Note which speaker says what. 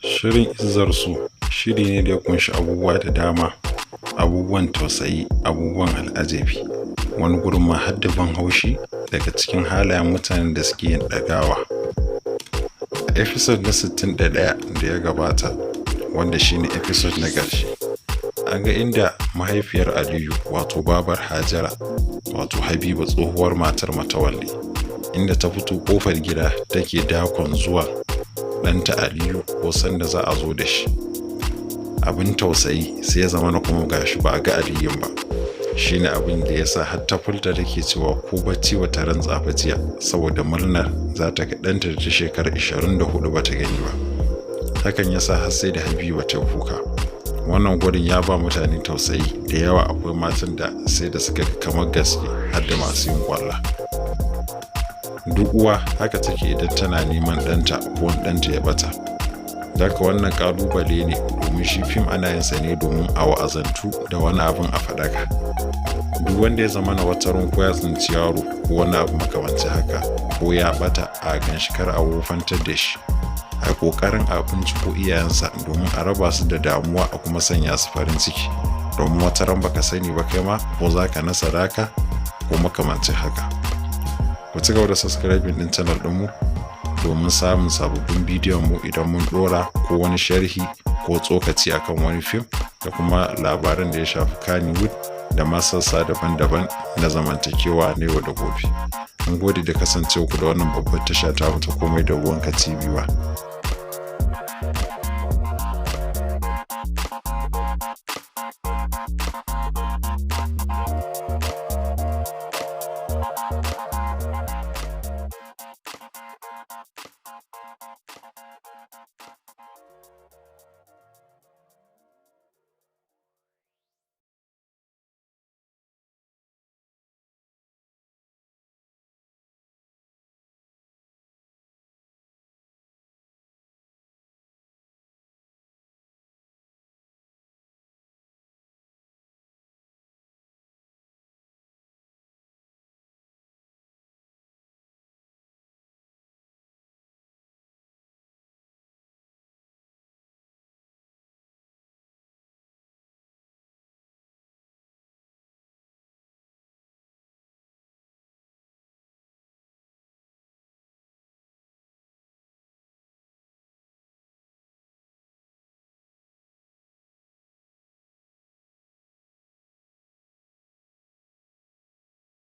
Speaker 1: Shirin Izzar Su shiri ne da ya ƙunshi abubuwa da dama, abubuwan tausayi, abubuwan al'ajabi, wani gurin ma har da ban haushi daga cikin halayen mutanen da suke yin ɗagawa. A episode na 61 da ya gabata, wanda shine episode na ƙarshe, an ga inda mahaifiyar Aliyu wato babar Hajara wato Habiba tsohuwar matar Matawalle, inda ta fito ƙofar gida take dakon zuwa ɗanta Aliyu ko sanda za a zo da shi. Abin tausayi sai ya zama na kuma gashi ba a ga Aliyun ba. Shine abin da ya sa har ta furta take cewa ko bacci wata rantsa ba jiya saboda murnar za ta ga ɗanta da ta shekara 24 ba ta gani ba. Hakan ya sa har sai da Habiba ta kuka. Wannan gurin ya ba mutane tausayi da yawa. Akwai matan da sai da suka kamar gaske har da masu yin kwalla. Duk uwa haka take idan tana neman ɗanta ko ɗanta ya bata. Daga wannan ƙalubale ne domin shi fim ana yin sa ne domin a wa'azantu da wani abin a faɗaka. Duk wanda ya zama na wata ko ya tsinci yaro ko wani abu makamanci haka ko ya bata a ganshi kar a wofantar da shi. A ƙoƙarin a binciko iyayensa domin a raba su da damuwa a kuma sanya su farin ciki. Domin wata ran baka sani ba kai ma ko za ka nasara ka ko makamancin haka. Ku ci gaba da subscribing din channel ɗinmu domin samun sababbin bidiyon mu idan mun ɗora ko wani sharhi ko tsokaci akan wani fim da kuma labaran da ya shafi Kannywood da ma sassa daban-daban na zamantakewa na yau da gobe. Mun gode da kasancewa ku da wannan babbar tasha ta mu ta Komai da Ruwanka TV.